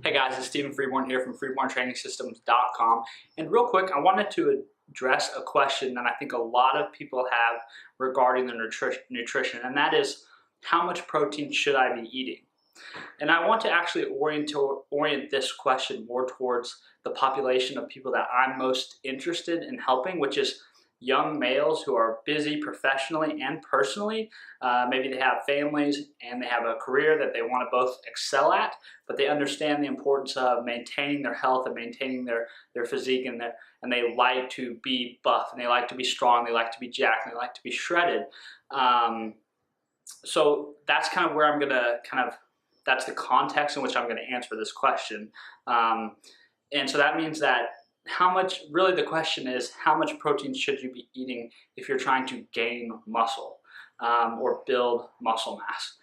Hey guys, it's Stephen Freeborn here from freeborntrainingsystems.com. And real quick, I wanted to address a question that I think a lot of people have regarding their nutrition, and that is, how much protein should I be eating? And I want to actually orient this question more towards the population of people that I'm most interested in helping, which is young males who are busy professionally and personally. Maybe they have families and they have a career that they want to both excel at, but they understand the importance of maintaining their health and maintaining their physique, and they like to be buff, and they like to be strong, they like to be jacked, and they like to be shredded. So that's kind of where I'm gonna that's the context in which I'm gonna answer this question. And so that means that really the question is, how much protein should you be eating if you're trying to gain muscle or build muscle mass?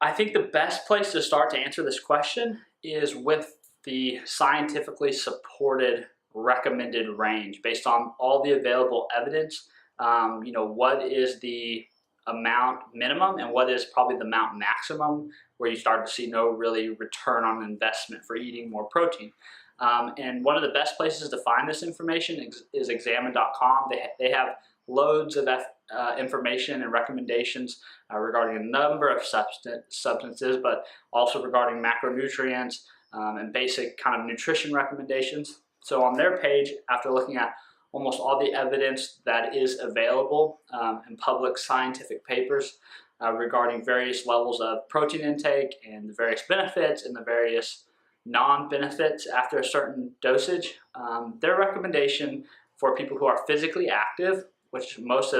I think the best place to start to answer this question is with the scientifically supported recommended range based on all the available evidence. What is the amount minimum and what is probably the amount maximum where you start to see no really return on investment for eating more protein. And one of the best places to find this information is examine.com. They have loads of information and recommendations regarding a number of substances, but also regarding macronutrients and basic kind of nutrition recommendations. So on their page, after looking at almost all the evidence that is available in public scientific papers regarding various levels of protein intake and the various benefits and the various non-benefits after a certain dosage, their recommendation for people who are physically active, which most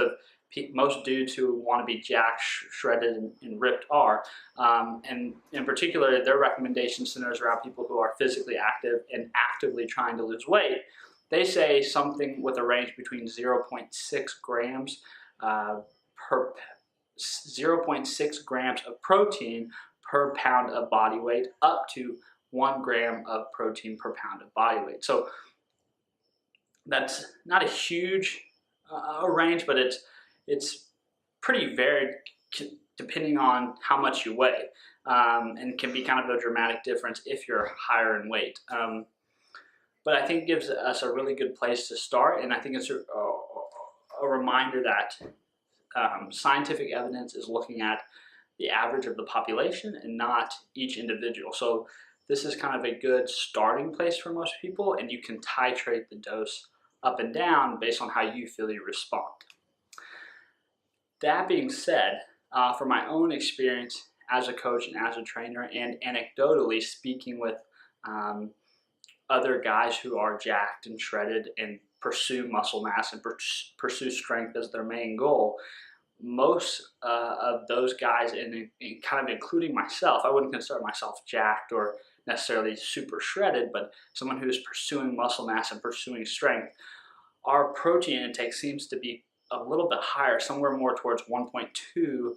dudes who want to be jacked, shredded, and ripped are, and in particular their recommendation centers around people who are physically active and actively trying to lose weight. They say something with a range between 0.6 grams per 0.6 grams of protein per pound of body weight up to 1 gram of protein per pound of body weight. So that's not a huge range, but it's pretty varied depending on how much you weigh, and can be kind of a dramatic difference if you're higher in weight. But I think it gives us a really good place to start, and I think it's a reminder that scientific evidence is looking at the average of the population and not each individual. So this is kind of a good starting place for most people, and you can titrate the dose up and down based on how you feel you respond. That being said, from my own experience as a coach and as a trainer, and anecdotally speaking with other guys who are jacked and shredded and pursue muscle mass and pursue strength as their main goal, most of those guys, and kind of including myself, I wouldn't consider myself jacked or necessarily super shredded, but someone who's pursuing muscle mass and pursuing strength, our protein intake seems to be a little bit higher, somewhere more towards 1.2,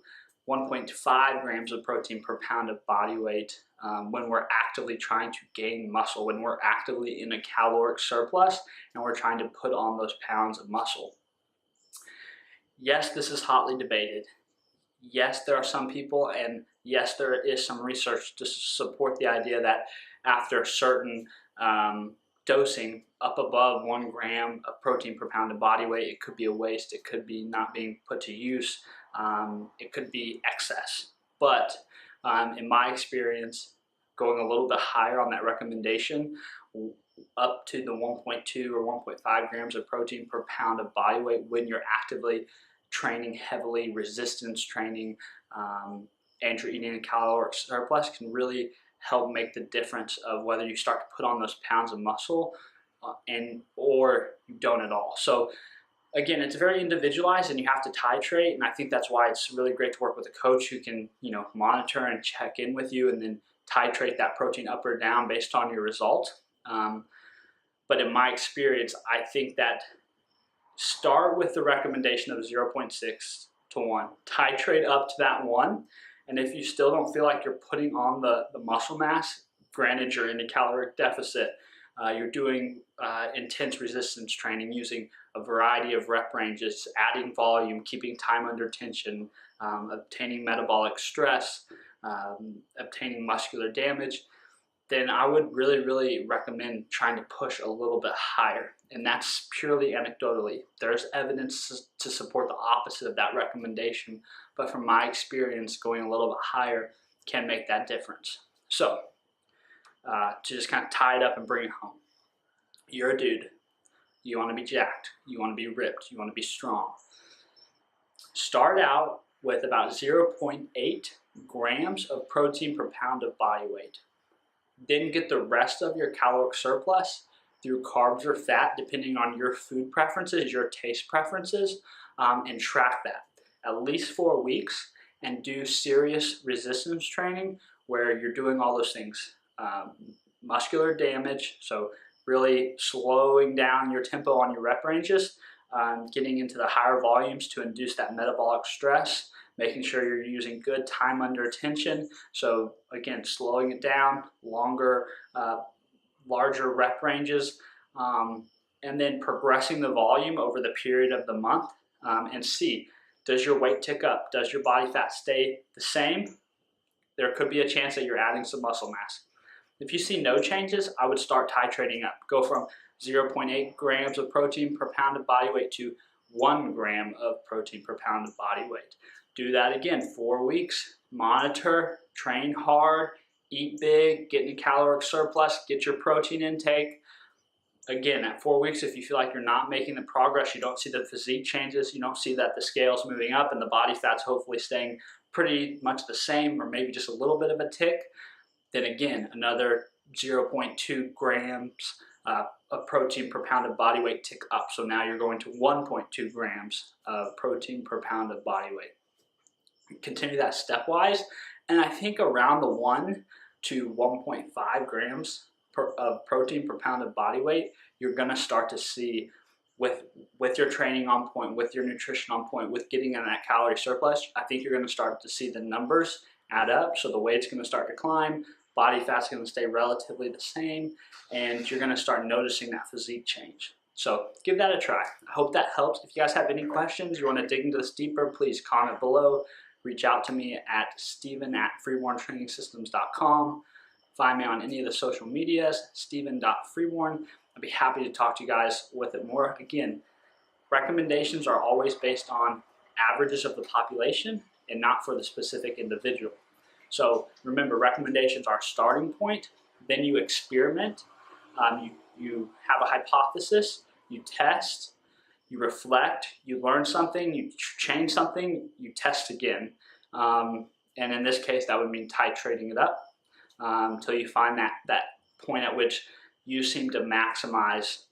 1.5 grams of protein per pound of body weight when we're actively trying to gain muscle, when we're actively in a caloric surplus and we're trying to put on those pounds of muscle. Yes, this is hotly debated. Yes, there are some people, and yes, there is some research to support the idea that after certain dosing up above 1 gram of protein per pound of body weight, it could be a waste, it could be not being put to use, it could be excess. But in my experience, going a little bit higher on that recommendation, up to the 1.2 or 1.5 grams of protein per pound of body weight when you're actively training heavily, resistance training, and you're eating a caloric surplus, can really help make the difference of whether you start to put on those pounds of muscle or you don't at all. So again, it's very individualized and you have to titrate, and I think that's why it's really great to work with a coach who can, monitor and check in with you and then titrate that protein up or down based on your result. But in my experience, I think that start with the recommendation of 0.6 to 1. Titrate up to that 1, and if you still don't feel like you're putting on the muscle mass, granted you're in a caloric deficit, you're doing intense resistance training using a variety of rep ranges, adding volume, keeping time under tension, obtaining metabolic stress, obtaining muscular damage, then I would really recommend trying to push a little bit higher. And that's purely anecdotally. There's evidence to support the opposite of that recommendation, but from my experience, going a little bit higher can make that difference. So to just kind of tie it up and bring it home, you're a dude. You want to be jacked. You want to be ripped. You want to be strong. Start out with about 0.8 grams of protein per pound of body weight. Then get the rest of your caloric surplus through carbs or fat, depending on your food preferences, your taste preferences, and track that at least 4 weeks, and do serious resistance training where you're doing all those things. Muscular damage, so really slowing down your tempo on your rep ranges, getting into the higher volumes to induce that metabolic stress, making sure you're using good time under tension. So again, slowing it down, longer, larger rep ranges, and then progressing the volume over the period of the month, and see, does your weight tick up? Does your body fat stay the same? There could be a chance that you're adding some muscle mass. If you see no changes, I would start titrating up. Go from 0.8 grams of protein per pound of body weight to 1 gram of protein per pound of body weight. Do that again, 4 weeks. Monitor, train hard, eat big, get in a caloric surplus, get your protein intake. Again, at 4 weeks, if you feel like you're not making the progress, you don't see the physique changes, you don't see that the scale's moving up and the body fat's hopefully staying pretty much the same or maybe just a little bit of a tick, then again, another 0.2 grams of protein per pound of body weight tick up. So now you're going to 1.2 grams of protein per pound of body weight. Continue that stepwise, and I think around the 1 to 1.5 grams of protein per pound of body weight, you're gonna start to see with your training on point, with your nutrition on point, with getting in that calorie surplus, I think you're gonna start to see the numbers add up. So the weight's gonna start to climb, body fat's gonna stay relatively the same, and you're gonna start noticing that physique change. So give that a try. I hope that helps. If you guys have any questions, you wanna dig into this deeper, please comment below. Reach out to me at steven@freeborntrainingsystems.com. Find me on any of the social medias, steven.freeborn. I'd be happy to talk to you guys with it more. Again, recommendations are always based on averages of the population and not for the specific individual. So remember, recommendations are a starting point, then you experiment, you have a hypothesis, you test, you reflect, you learn something, you change something, you test again. And in this case, that would mean titrating it up until you find that point at which you seem to maximize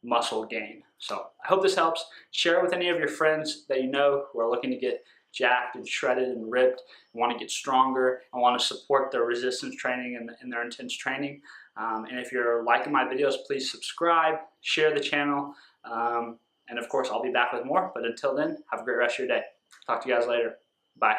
muscle gain. So I hope this helps. Share it with any of your friends that you know who are looking to get jacked and shredded and ripped, and want to get stronger, and want to support their resistance training and their intense training. And if you're liking my videos, please subscribe, share the channel, and of course I'll be back with more. But until then, have a great rest of your day. Talk to you guys later. Bye.